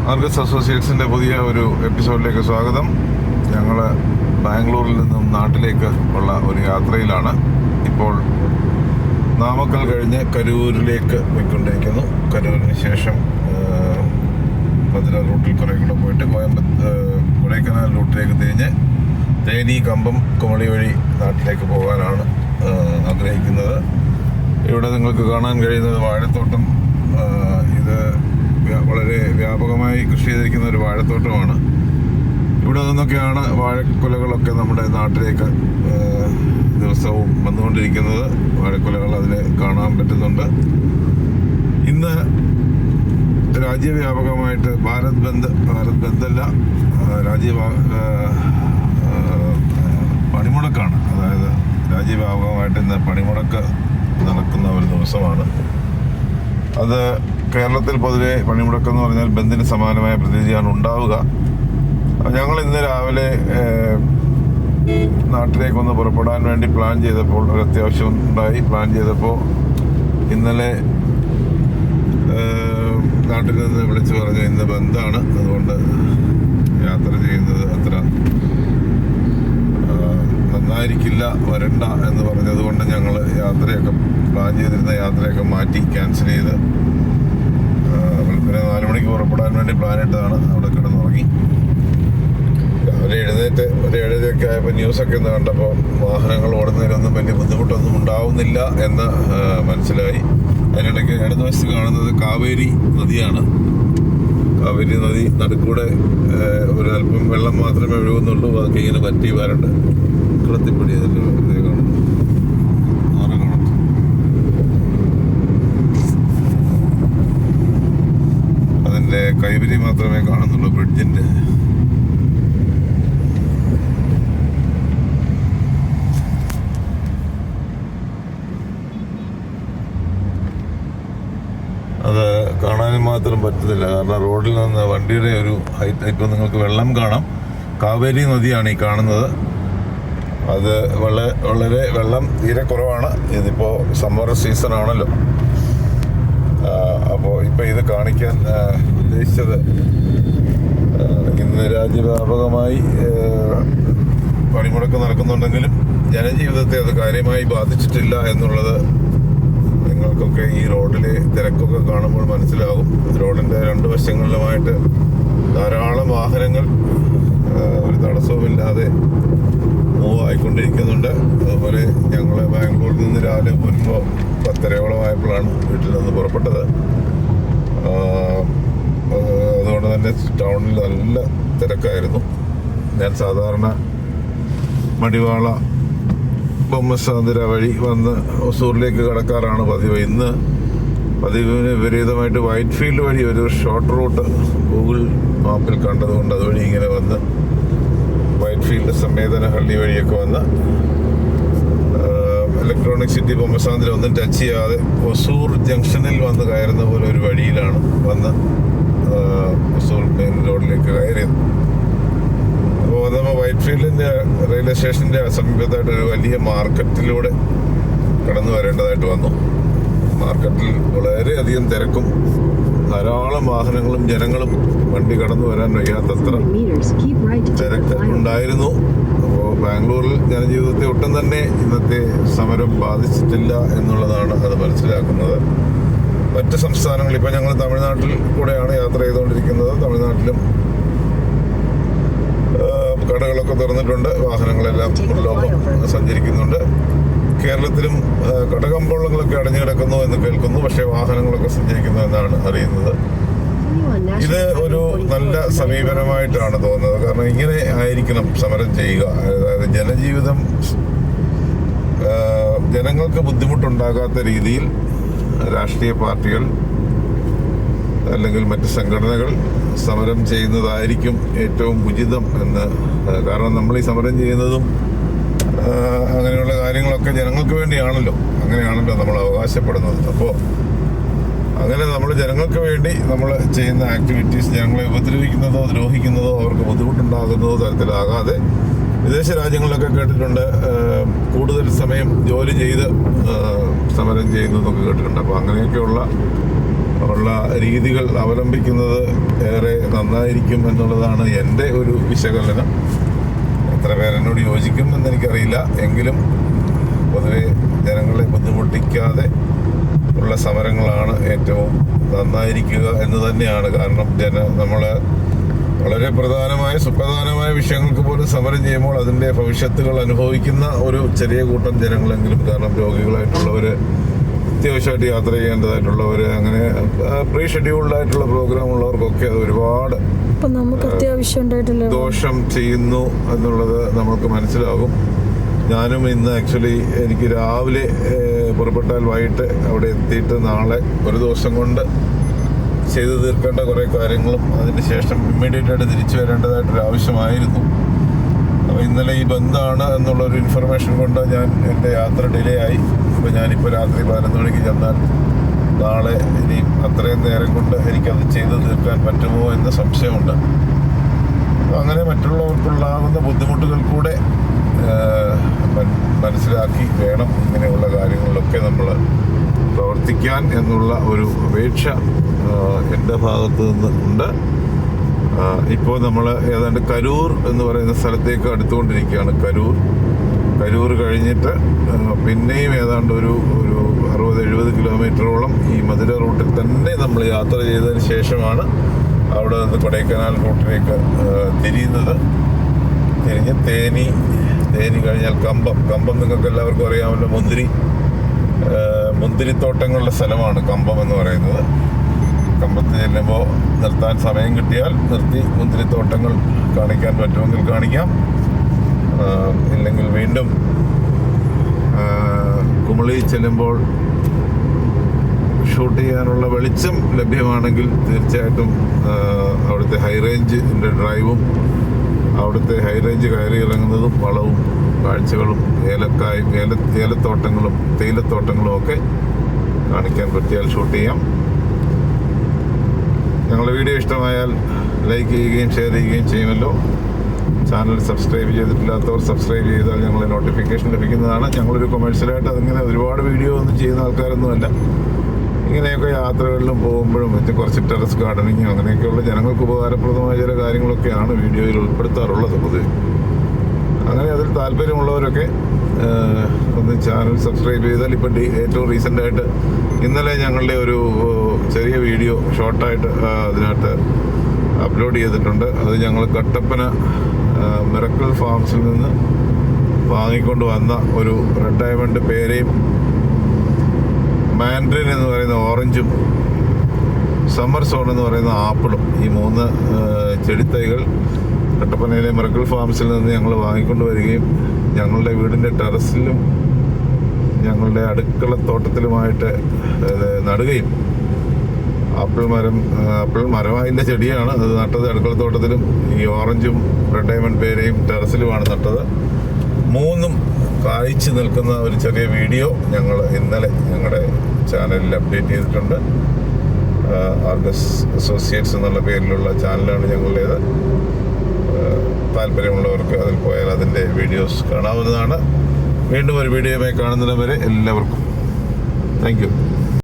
മാർഗസ് അസോസിയേറ്റ്സിൻ്റെ പുതിയ ഒരു എപ്പിസോഡിലേക്ക് സ്വാഗതം. ഞങ്ങൾ ബാംഗ്ലൂരിൽ നിന്നും നാട്ടിലേക്ക് ഉള്ള ഒരു യാത്രയിലാണ്. ഇപ്പോൾ നാമക്കൽ കഴിഞ്ഞ് കരൂരിലേക്ക് പോയിക്കൊണ്ടിരിക്കുന്നു. കരൂരിന് ശേഷം മധുര റൂട്ടിൽ കുറേ കൂടെ പോയിട്ട് കൊടൈക്കനാൽ റൂട്ടിലേക്ക് തിരിഞ്ഞ് തേനി, കമ്പം, കുമളി വഴി നാട്ടിലേക്ക് പോകാനാണ് ആഗ്രഹിക്കുന്നത്. ഇവിടെ നിങ്ങൾക്ക് കാണാൻ കഴിയുന്നത് വാഴത്തോട്ടം. ഇത് വളരെ വ്യാപകമായി കൃഷി ചെയ്തിരിക്കുന്ന ഒരു വാഴത്തോട്ടമാണ്. ഇവിടെ നിന്നൊക്കെയാണ് വാഴക്കുലകളൊക്കെ നമ്മുടെ നാട്ടിലേക്ക് ദിവസവും വന്നുകൊണ്ടിരിക്കുന്നത്. വാഴക്കുലകൾ അതിൽ കാണാൻ പറ്റുന്നുണ്ട്. ഇന്ന് രാജ്യവ്യാപകമായിട്ട് ഭാരത് ബന്ധല്ല, പണിമുടക്കാണ്. അതായത് രാജ്യവ്യാപകമായിട്ട് ഇന്ന് പണിമുടക്ക് നടക്കുന്ന ഒരു ദിവസമാണ്. അത് കേരളത്തിൽ പൊതുവെ പണിമുടക്കെന്ന് പറഞ്ഞാൽ ബന്ദിന് സമാനമായ പ്രതീതിയാണ് ഉണ്ടാവുക. ഞങ്ങൾ ഇന്ന് രാവിലെ നാട്ടിലേക്കൊന്ന് പുറപ്പെടാൻ വേണ്ടി പ്ലാൻ ചെയ്തപ്പോൾ ഒരു അത്യാവശ്യം ഉണ്ടായി. പ്ലാൻ ചെയ്തപ്പോൾ ഇന്നലെ നാട്ടിൽ നിന്ന് വിളിച്ചു പറഞ്ഞു ഇന്ന് ബന്ദാണ്, അതുകൊണ്ട് യാത്ര ചെയ്യുന്നത് അത്ര നന്നായിരിക്കില്ല, വരണ്ട എന്ന് പറഞ്ഞതുകൊണ്ട് ഞങ്ങൾ പ്ലാൻ ചെയ്തിരുന്ന യാത്രയൊക്കെ മാറ്റി ക്യാൻസൽ ചെയ്ത് വെളുപ്പിനെ 4 മണിക്ക് പുറപ്പെടാൻ വേണ്ടി പ്ലാനിട്ടതാണ്. അവിടെ കിടന്നുറങ്ങി. രാവിലെ എഴുന്നേറ്റ് ഒരു 7:30 ആയപ്പോൾ ന്യൂസൊക്കെ ഒന്ന് കണ്ടപ്പോൾ വാഹനങ്ങൾ ഓടുന്നതിനൊന്നും വലിയ ബുദ്ധിമുട്ടൊന്നും ഉണ്ടാവുന്നില്ല എന്ന് മനസ്സിലായി. അതിനിടയ്ക്ക് ഇടതുവശത്ത് കാണുന്നത് കാവേരി നദിയാണ്. കാവേരി നദി നടുക്കൂടെ ഒരു അല്പം വെള്ളം മാത്രമേ ഒഴുകുന്നുള്ളൂ. അതൊക്കെ ഇങ്ങനെ പറ്റി വരണ്ട് കളത്തിപ്പൊടി അതിൻ്റെ ഇതേ കാണുന്നു. അതിൻ്റെ കൈവരി മാത്രമേ കാണുന്നുള്ളൂ ബ്രിഡ്ജിൻ്റെ. അത് കാണാനും മാത്രം പറ്റുന്നില്ല, കാരണം റോഡിൽ നിന്ന് വണ്ടിയുടെ ഒരു ഹൈറ്റ്. ഇപ്പം നിങ്ങൾക്ക് വെള്ളം കാണാം. കാവേരി നദിയാണ് ഈ കാണുന്നത്. അത് വളരെ വെള്ളം തീരെ കുറവാണ്. ഇതിപ്പോൾ സമ്മർ സീസൺ ആണല്ലോ. അപ്പോൾ ഇപ്പം ഇത് കാണിക്കാൻ ഉദ്ദേശിച്ചത്, ഇന്ന് രാജ്യവ്യാപകമായി പണിമുടക്ക് നടക്കുന്നുണ്ടെങ്കിലും ജനജീവിതത്തെ അത് കാര്യമായി ബാധിച്ചിട്ടില്ല എന്നുള്ളത് നിങ്ങൾക്കൊക്കെ ഈ റോഡിലെ തിരക്കൊക്കെ കാണുമ്പോൾ മനസ്സിലാകും. റോഡിൻ്റെ 2 വശങ്ങളിലുമായിട്ട് ധാരാളം വാഹനങ്ങൾ ഒരു തടസ്സവുമില്ലാതെ മൂവ് ആയിക്കൊണ്ടിരിക്കുന്നുണ്ട്. അതുപോലെ ഞങ്ങൾ ബാംഗ്ലൂരിൽ നിന്ന് രാവിലെ വരുമ്പോൾ 10:30 വീട്ടിൽ നിന്ന് പുറപ്പെട്ടത്. അതുകൊണ്ട് തന്നെ ടൗണിൽ നല്ല തിരക്കായിരുന്നു. ഞാൻ സാധാരണ മടിവാള ബൊമ്മസാന്തിര വഴി വന്ന് ഒസൂറിലേക്ക് കടക്കാറാണ് പതിവ്. ഇന്ന് പതിവിന് വിപരീതമായിട്ട് വൈറ്റ് ഫീൽഡ് വഴി ഒരു ഷോർട്ട് റൂട്ട് ഗൂഗിൾ മാപ്പിൽ കണ്ടതുകൊണ്ട് അതുവഴി ഇങ്ങനെ വന്ന് വൈറ്റ് ഫീൽഡ് സംവേദനഹള്ളി വഴിയൊക്കെ വന്ന് ഇലക്ട്രോണിക് സിറ്റി ബൊമ്മസാന്തിര ഒന്നും ടച്ച് ചെയ്യാതെ ഒസൂർ ജംഗ്ഷനിൽ വന്ന് കയറുന്ന പോലെ ഒരു വഴിയിലാണ് വന്ന് ഒസൂർ മെയിൻ റോഡിലേക്ക് കയറിയത്. അപ്പോൾ നമ്മൾ വൈറ്റ് ഫീൽഡിൻ്റെ റെയിൽവേ സ്റ്റേഷൻ്റെ സമീപത്തായിട്ട് ഒരു വലിയ മാർക്കറ്റിലൂടെ കടന്നു വരേണ്ടതായിട്ട് വന്നു. മാർക്കറ്റിൽ വളരെയധികം തിരക്കും ധാരാളം വാഹനങ്ങളും ജനങ്ങളും വണ്ടി കടന്നു വരാൻ വയ്യാത്തത്ര തിരക്ക് ഉണ്ടായിരുന്നു. അപ്പോൾ ബാംഗ്ലൂരിൽ ജനജീവിതത്തെ ഒട്ടും തന്നെ ഇന്നത്തെ സമരം ബാധിച്ചിട്ടില്ല എന്നുള്ളതാണ് അത് മനസ്സിലാക്കുന്നത്. മറ്റ് സംസ്ഥാനങ്ങൾ, ഇപ്പം ഞങ്ങൾ തമിഴ്നാട്ടിൽ കൂടെയാണ് യാത്ര ചെയ്തുകൊണ്ടിരിക്കുന്നത്. തമിഴ്നാട്ടിലും കടകളൊക്കെ തുറന്നിട്ടുണ്ട്, വാഹനങ്ങളെല്ലാം സഞ്ചരിക്കുന്നുണ്ട്. കേരളത്തിലും കടകമ്പോളങ്ങളൊക്കെ അടഞ്ഞു കിടക്കുന്നു എന്ന് കേൾക്കുന്നു, പക്ഷേ വാഹനങ്ങളൊക്കെ സഞ്ചരിക്കുന്നു എന്നാണ് അറിയുന്നത്. ഇത് ഒരു നല്ല സമീപനമായിട്ടാണ് തോന്നുന്നത്. കാരണം ഇങ്ങനെ ആയിരിക്കണം സമരം ചെയ്യുക. അതായത് ജനങ്ങൾക്ക് ബുദ്ധിമുട്ടുണ്ടാകാത്ത രീതിയിൽ രാഷ്ട്രീയ പാർട്ടികൾ അല്ലെങ്കിൽ മറ്റ് സംഘടനകൾ സമരം ചെയ്യുന്നതായിരിക്കും ഏറ്റവും ഉചിതം എന്ന്. കാരണം നമ്മൾ ഈ സമരം ചെയ്യുന്നതും അങ്ങനെയുള്ള കാര്യങ്ങളൊക്കെ ജനങ്ങൾക്ക് വേണ്ടിയാണല്ലോ, അങ്ങനെയാണല്ലോ നമ്മൾ അവകാശപ്പെടുന്നത്. അപ്പോൾ അങ്ങനെ നമ്മൾ ജനങ്ങൾക്ക് വേണ്ടി നമ്മൾ ചെയ്യുന്ന ആക്ടിവിറ്റീസ് ജനങ്ങളെ ഉപദ്രവിക്കുന്നതോ ദ്രോഹിക്കുന്നതോ അവർക്ക് ബുദ്ധിമുട്ടുണ്ടാകുന്നതോ തരത്തിലാകാതെ, വിദേശ രാജ്യങ്ങളിലൊക്കെ കേട്ടിട്ടുണ്ട് കൂടുതൽ സമയം ജോലി ചെയ്ത് സമരം ചെയ്യുന്നതൊക്കെ കേട്ടിട്ടുണ്ട്. അപ്പോൾ അങ്ങനെയൊക്കെയുള്ള ഉള്ള രീതികൾ അവലംബിക്കുന്നത് ഏറെ നന്നായിരിക്കും എന്നുള്ളതാണ് എൻ്റെ ഒരു വിശകലനം. എത്ര പേരെന്നോട് യോജിക്കും എന്നെനിക്കറിയില്ല. എങ്കിലും പൊതുവെ ജനങ്ങളെ ബുദ്ധിമുട്ടിക്കാതെ ഉള്ള സമരങ്ങളാണ് ഏറ്റവും നന്നായിരിക്കുക എന്ന് തന്നെയാണ്. കാരണം നമ്മൾ വളരെ സുപ്രധാനമായ വിഷയങ്ങൾക്ക് പോലും സമരം ചെയ്യുമ്പോൾ അതിൻ്റെ ഭവിഷ്യത്തുകൾ അനുഭവിക്കുന്ന ഒരു ചെറിയ കൂട്ടം ജനങ്ങളെങ്കിലും, കാരണം രോഗികളായിട്ടുള്ളവർ, അത്യാവശ്യമായിട്ട് യാത്ര ചെയ്യേണ്ടതായിട്ടുള്ളവർ, അങ്ങനെ പ്രീ ഷെഡ്യൂൾഡ് ആയിട്ടുള്ള പ്രോഗ്രാം ഉള്ളവർക്കൊക്കെ അത് ഒരുപാട് ദോഷം ചെയ്യുന്നു എന്നുള്ളത് നമുക്ക് മനസ്സിലാകും. ഞാനും ഇന്ന് ആക്ച്വലി എനിക്ക് രാവിലെ പുറപ്പെട്ടാൽ വൈകിട്ട് അവിടെ എത്തിയിട്ട് നാളെ ഒരു ദിവസം കൊണ്ട് ചെയ്തു തീർക്കേണ്ട കുറേ കാര്യങ്ങളും അതിന് ശേഷം ഇമ്മീഡിയറ്റ് ആയിട്ട് തിരിച്ചു വരേണ്ടതായിട്ടൊരു ആവശ്യമായിരുന്നു. അപ്പോൾ ഇന്നലെ ഈ ബന്ധാണ് എന്നുള്ളൊരു ഇൻഫർമേഷൻ കൊണ്ട് എൻ്റെ യാത്ര ഡിലേ ആയി. അപ്പോൾ ഞാനിപ്പോൾ രാത്രി 11 മണിക്ക് ചെന്നാൽ നാളെ ഇനിയും അത്രയും നേരം കൊണ്ട് എനിക്കത് ചെയ്തു തീർക്കാൻ പറ്റുമോ എന്ന് സംശയമുണ്ട്. അങ്ങനെ മറ്റുള്ളവർക്കുണ്ടാകുന്ന ബുദ്ധിമുട്ടുകൾ കൂടെ മനസ്സിലാക്കി വേണം ഇങ്ങനെയുള്ള കാര്യങ്ങളിലൊക്കെ നമ്മൾ പ്രവർത്തിക്കാൻ എന്നുള്ള ഒരു അപേക്ഷ എൻ്റെ ഭാഗത്തു നിന്ന് ഉണ്ട്. ഇപ്പോൾ നമ്മൾ ഏതാണ്ട് കരൂർ എന്ന് പറയുന്ന സ്ഥലത്തേക്ക് അടുത്തുകൊണ്ടിരിക്കുകയാണ്. കരൂർ കഴിഞ്ഞിട്ട് പിന്നെയും ഏതാണ്ട് ഒരു 60-70 കിലോമീറ്ററോളം ഈ മധുര റൂട്ടിൽ തന്നെ നമ്മൾ യാത്ര ചെയ്തതിന് ശേഷമാണ് അവിടെ നിന്ന് കൊടൈക്കനാൽ റൂട്ടിലേക്ക് തിരിയുന്നത്. തിരിഞ്ഞ് തേനി കഴിഞ്ഞാൽ കമ്പം നിങ്ങൾക്ക് എല്ലാവർക്കും അറിയാമല്ലോ. മുന്തിരിത്തോട്ടങ്ങളുടെ സ്ഥലമാണ് കമ്പം എന്ന് പറയുന്നത്. കമ്പത്ത് ചെല്ലുമ്പോൾ നിർത്താൻ സമയം കിട്ടിയാൽ നിർത്തി മുന്തിരിത്തോട്ടങ്ങൾ കാണിക്കാൻ പറ്റുമെങ്കിൽ കാണിക്കാം. ഇല്ലെങ്കിൽ വീണ്ടും കുമളി ചെല്ലുമ്പോൾ ഷൂട്ട് ചെയ്യാനുള്ള വെളിച്ചം ലഭ്യമാണെങ്കിൽ തീർച്ചയായിട്ടും അവിടുത്തെ ഹൈറേഞ്ചിൻ്റെ ഡ്രൈവും അവിടുത്തെ ഹൈറേഞ്ച് കയറി ഇറങ്ങുന്നതും വളവും കാഴ്ചകളും ഏലത്തോട്ടങ്ങളും തേയിലത്തോട്ടങ്ങളും ഒക്കെ കാണിക്കാൻ പറ്റിയാൽ ഷൂട്ട് ചെയ്യാം. ഞങ്ങളുടെ വീഡിയോ ഇഷ്ടമായാൽ ലൈക്ക് ചെയ്യുകയും ഷെയർ ചെയ്യുകയും ചെയ്യുമല്ലോ. ചാനൽ സബ്സ്ക്രൈബ് ചെയ്തിട്ടില്ലാത്തവർ സബ്സ്ക്രൈബ് ചെയ്താൽ ഞങ്ങളെ നോട്ടിഫിക്കേഷൻ ലഭിക്കുന്നതാണ്. ഞങ്ങളൊരു കൊമേഴ്ഷ്യലായിട്ട് അതിങ്ങനെ ഒരുപാട് വീഡിയോ ഒന്നും ചെയ്യുന്ന ആൾക്കാരൊന്നുമല്ല. ഇങ്ങനെയൊക്കെ യാത്രകളിലും പോകുമ്പോഴും കുറച്ച് ടെറസ് ഗാർഡനിങ്ങും അങ്ങനെയൊക്കെയുള്ള ജനങ്ങൾക്ക് ഉപകാരപ്രദമായ ചില കാര്യങ്ങളൊക്കെയാണ് വീഡിയോയിൽ ഉൾപ്പെടുത്താറുള്ളത് പൊതുവെ. അങ്ങനെ അതിൽ താല്പര്യമുള്ളവരൊക്കെ ഒന്ന് ചാനൽ സബ്സ്ക്രൈബ് ചെയ്താൽ ഇപ്പം ഏറ്റവും റീസെൻ്റായിട്ട് ഇന്നലെ ഞങ്ങളുടെ ഒരു ചെറിയ വീഡിയോ ഷോർട്ടായിട്ട് അതിനകത്ത് അപ്ലോഡ് ചെയ്തിട്ടുണ്ട്. അത് ഞങ്ങൾ കട്ടപ്പന മിറക്കിൾ ഫാംസിൽ നിന്ന് വാങ്ങിക്കൊണ്ട് വന്ന ഒരു റെഡ് ഡയമണ്ട് പേരയും മാൻഡ്രിൻ എന്ന് പറയുന്ന ഓറഞ്ചും സമ്മർ സോൺ എന്ന് പറയുന്ന ആപ്പിളും, ഈ 3 ചെടിത്തൈകൾ കട്ടപ്പനയിലെ മിറക്കിൾ ഫാംസിൽ നിന്ന് ഞങ്ങൾ വാങ്ങിക്കൊണ്ട് വരികയും ഞങ്ങളുടെ വീടിൻ്റെ ടെറസിലും ഞങ്ങളുടെ അടുക്കളത്തോട്ടത്തിലുമായിട്ട് നടുകയും ആപ്പിൾ മരമായിൻ്റെ ചെടിയാണ് അത് നട്ടത്. അടുക്കളത്തോട്ടത്തിലും ഈ ഓറഞ്ചും റെഡ് ഡയമണ്ട് പേരയും ടെറസിലുമാണ് നട്ടത്. 3ഉം കായ്ച്ചു നിൽക്കുന്ന ഒരു ചെറിയ വീഡിയോ ഞങ്ങൾ ഇന്നലെ ഞങ്ങളുടെ ചാനലിൽ അപ്ഡേറ്റ് ചെയ്തിട്ടുണ്ട്. ആർഗസ് അസോസിയേറ്റ്സ് എന്നുള്ള പേരിലുള്ള ചാനലാണ് ഞങ്ങളുടേത്. താല്പര്യമുള്ളവർക്ക് അതിൽ പോയാൽ അതിൻ്റെ വീഡിയോസ് കാണാവുന്നതാണ്. വീണ്ടും ഒരു വീഡിയോയുമായി കാണുന്നതിന് വരെ എല്ലാവർക്കും താങ്ക് യു.